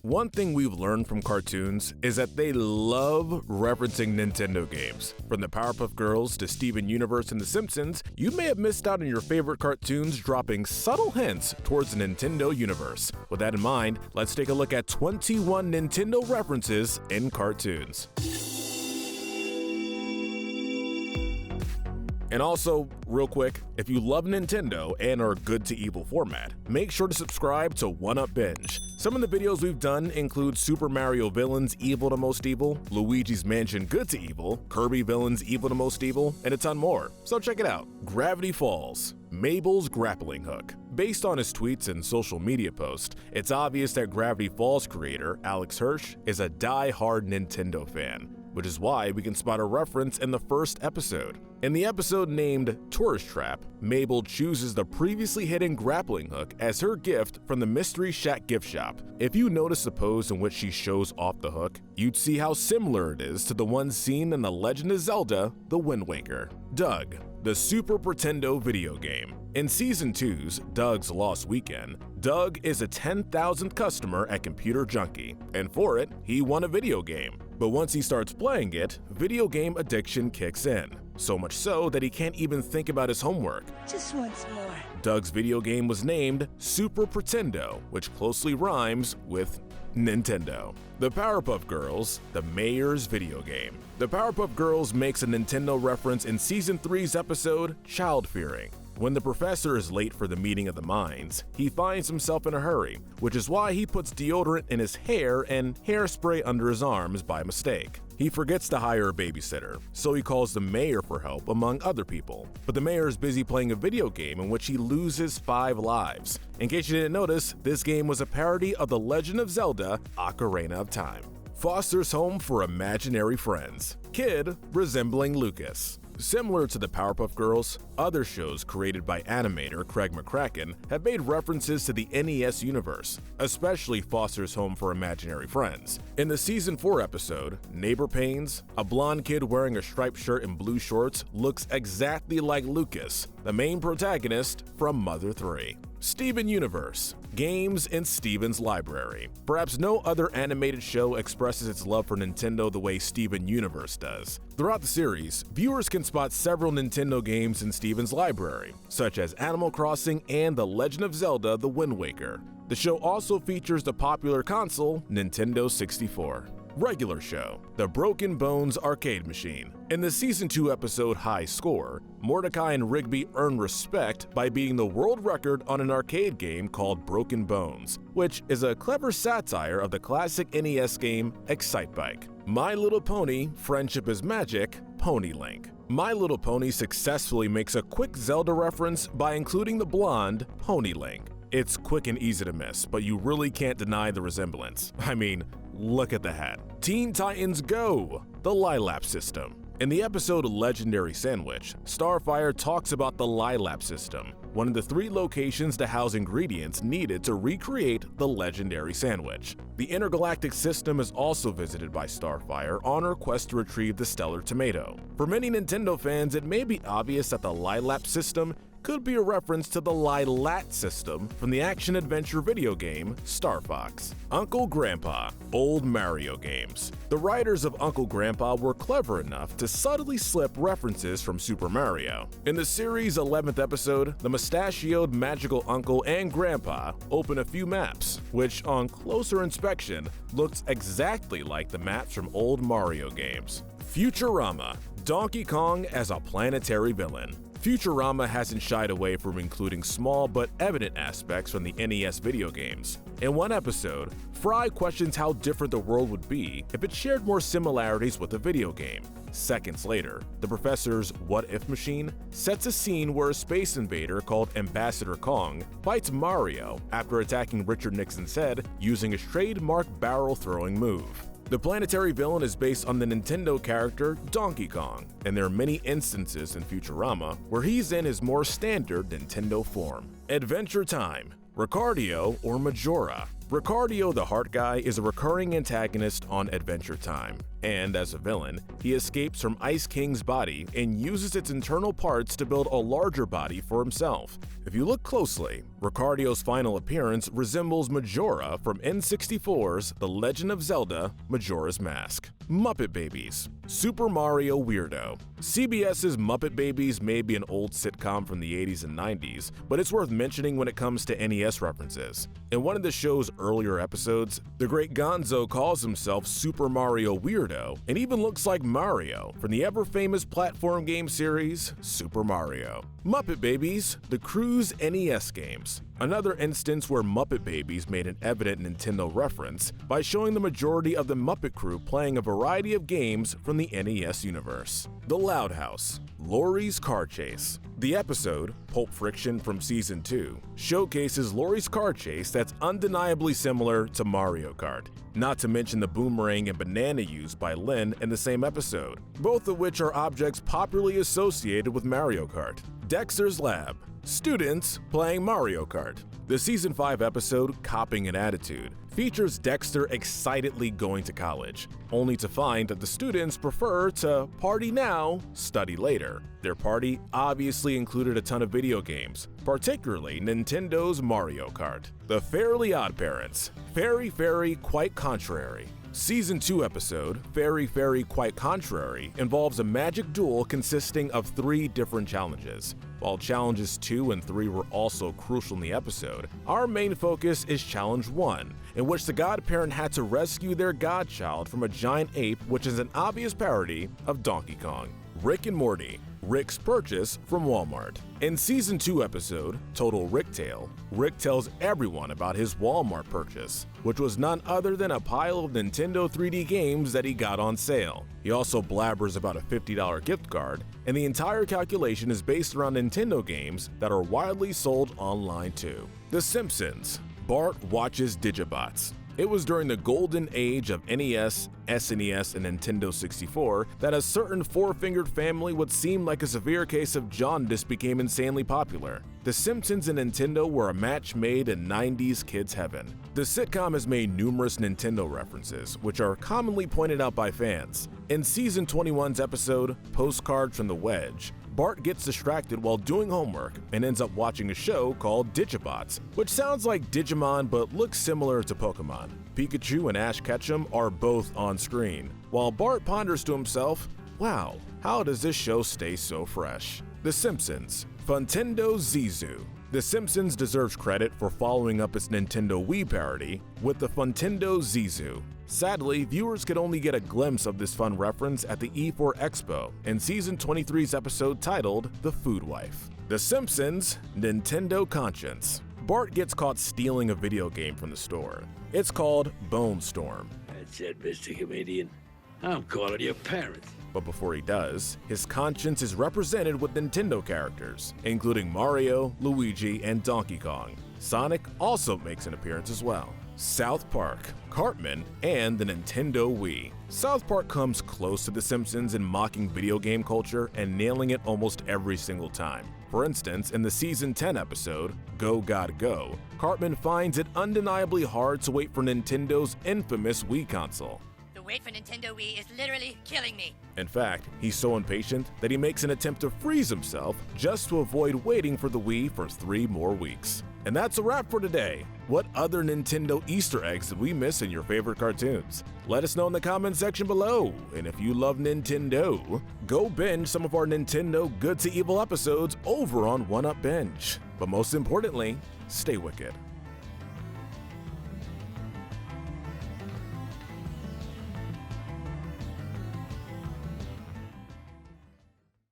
One thing we've learned from cartoons is that they love referencing Nintendo games. From the Powerpuff Girls to Steven Universe and The Simpsons, you may have missed out on your favorite cartoons dropping subtle hints towards the Nintendo universe. With that in mind, let's take a look at 21 Nintendo references in cartoons. And also, real quick, if you love Nintendo and are good to evil format, make sure to subscribe to 1UP Binge. Some of the videos we've done include Super Mario Villains Evil to Most Evil, Luigi's Mansion Good to Evil, Kirby Villains Evil to Most Evil, and a ton more, so check it out. Gravity Falls, Mabel's Grappling Hook. Based on his tweets and social media posts, it's obvious that Gravity Falls creator Alex Hirsch is a die-hard Nintendo fan, which is why we can spot a reference in the first episode. In the episode named Tourist Trap, Mabel chooses the previously hidden grappling hook as her gift from the Mystery Shack gift shop. If you notice the pose in which she shows off the hook, you'd see how similar it is to the one seen in The Legend of Zelda: The Wind Waker. Doug, the Super Pretendo video game. In Season 2's Doug's Lost Weekend, Doug is a 10,000th customer at Computer Junkie, and for it, he won a video game. But once he starts playing it, video game addiction kicks in. So much so that he can't even think about his homework. Just once more. Doug's video game was named Super Pretendo, which closely rhymes with Nintendo. The Powerpuff Girls, the mayor's video game. The Powerpuff Girls makes a Nintendo reference in Season 3's episode Child Fearing. When the professor is late for the meeting of the minds, he finds himself in a hurry, which is why he puts deodorant in his hair and hairspray under his arms by mistake. He forgets to hire a babysitter, so he calls the mayor for help among other people. But the mayor is busy playing a video game in which he loses 5 lives. In case you didn't notice, this game was a parody of The Legend of Zelda: Ocarina of Time. Foster's home for imaginary friends. Kid resembling Lucas. Similar to the Powerpuff Girls, other shows created by animator Craig McCracken have made references to the NES universe, especially Foster's Home for Imaginary Friends. In the Season 4 episode, Neighbor Pains, a blonde kid wearing a striped shirt and blue shorts looks exactly like Lucas, the main protagonist from Mother 3. Steven Universe, games in Steven's library. Perhaps no other animated show expresses its love for Nintendo the way Steven Universe does. Throughout the series, viewers can spot several Nintendo games in Steven's library, such as Animal Crossing and The Legend of Zelda: The Wind Waker. The show also features the popular console Nintendo 64. Regular show, the Broken Bones arcade machine. In the Season 2 episode High Score, Mordecai and Rigby earn respect by beating the world record on an arcade game called Broken Bones, which is a clever satire of the classic NES game Excitebike. My Little Pony: Friendship is Magic, Pony Link. My Little Pony successfully makes a quick Zelda reference by including the blonde Pony Link. It's quick and easy to miss, but you really can't deny the resemblance. I mean, look at the hat. Teen Titans Go! The Lilac System. In the episode Legendary Sandwich, Starfire talks about the Lilac System, one of the 3 locations to house ingredients needed to recreate the legendary sandwich. The intergalactic system is also visited by Starfire on her quest to retrieve the Stellar Tomato. For many Nintendo fans, it may be obvious that the Lilac System could be a reference to the Lilac system from the action-adventure video game Star Fox. Uncle Grandpa, old Mario games. The writers of Uncle Grandpa were clever enough to subtly slip references from Super Mario. In the series' 11th episode, the mustachioed magical uncle and grandpa open a few maps, which on closer inspection looks exactly like the maps from old Mario games. Futurama, Donkey Kong as a planetary villain. Futurama hasn't shied away from including small but evident aspects from the NES video games. In one episode, Fry questions how different the world would be if it shared more similarities with a video game. Seconds later, the professor's what-if machine sets a scene where a space invader called Ambassador Kong fights Mario after attacking Richard Nixon's head using his trademark barrel-throwing move. The planetary villain is based on the Nintendo character Donkey Kong, and there are many instances in Futurama where he's in his more standard Nintendo form. Adventure Time, Ricardio or Majora. Ricardio the Heart Guy is a recurring antagonist on Adventure Time, and as a villain, he escapes from Ice King's body and uses its internal parts to build a larger body for himself. If you look closely, Ricardio's final appearance resembles Majora from N64's The Legend of Zelda: Majora's Mask. Muppet Babies. Super Mario Weirdo. CBS's Muppet Babies may be an old sitcom from the 80s and 90s, but it's worth mentioning when it comes to NES references. In one of the show's earlier episodes, the great Gonzo calls himself Super Mario Weirdo and even looks like Mario from the ever-famous platform game series Super Mario. Muppet Babies, the Cruise NES games. Another instance where Muppet Babies made an evident Nintendo reference by showing the majority of the Muppet crew playing a variety of games from the NES universe. The Loud House. Laurie's Car Chase. The episode, Pulp Friction from Season 2, showcases Laurie's car chase that's undeniably similar to Mario Kart, not to mention the boomerang and banana used by Lynn in the same episode, both of which are objects popularly associated with Mario Kart. Dexter's Lab. Students playing Mario Kart. The Season 5 episode, Copping an Attitude, features Dexter excitedly going to college, only to find that the students prefer to party now, study later. Their party obviously included a ton of video games, particularly Nintendo's Mario Kart. The Fairly Oddparents. Fairy, quite contrary. Season 2 episode, Fairy, Quite Contrary, involves a magic duel consisting of 3 different challenges. While challenges 2 and 3 were also crucial in the episode, our main focus is challenge 1, in which the godparent had to rescue their godchild from a giant ape, which is an obvious parody of Donkey Kong. Rick and Morty. Rick's purchase from Walmart. In Season 2 episode, Total Rick Tale, Rick tells everyone about his Walmart purchase, which was none other than a pile of Nintendo 3D games that he got on sale. He also blabbers about a $50 gift card, and the entire calculation is based around Nintendo games that are widely sold online too. The Simpsons. Bart watches Digibots. It was during the golden age of NES, SNES, and Nintendo 64 that a certain four-fingered family would seem like a severe case of jaundice became insanely popular. The Simpsons and Nintendo were a match made in 90s kids' heaven. The sitcom has made numerous Nintendo references, which are commonly pointed out by fans. In Season 21's episode, Postcard from the Wedge, Bart gets distracted while doing homework and ends up watching a show called Digibots, which sounds like Digimon but looks similar to Pokemon. Pikachu and Ash Ketchum are both on screen, while Bart ponders to himself, wow, how does this show stay so fresh? The Simpsons. Funtendo Zizou. The Simpsons deserves credit for following up its Nintendo Wii parody with the Funtendo Zizou. Sadly, viewers could only get a glimpse of this fun reference at the E4 Expo in Season 23's episode titled The Food Wife. The Simpsons Nintendo Conscience. Bart gets caught stealing a video game from the store. It's called Bone Storm. That's it, Mr. Comedian. I'm calling your parents. But before he does, his conscience is represented with Nintendo characters, including Mario, Luigi, and Donkey Kong. Sonic also makes an appearance as well. South Park, Cartman, and the Nintendo Wii. South Park comes close to The Simpsons in mocking video game culture and nailing it almost every single time. For instance, in the Season 10 episode, Go God Go, Cartman finds it undeniably hard to wait for Nintendo's infamous Wii console. The wait for Nintendo Wii is literally killing me. In fact, he's so impatient that he makes an attempt to freeze himself just to avoid waiting for the Wii for 3 more weeks. And that's a wrap for today. What other Nintendo Easter eggs did we miss in your favorite cartoons? Let us know in the comment section below. And if you love Nintendo, go binge some of our Nintendo Good to Evil episodes over on 1UP Binge. But most importantly, stay wicked.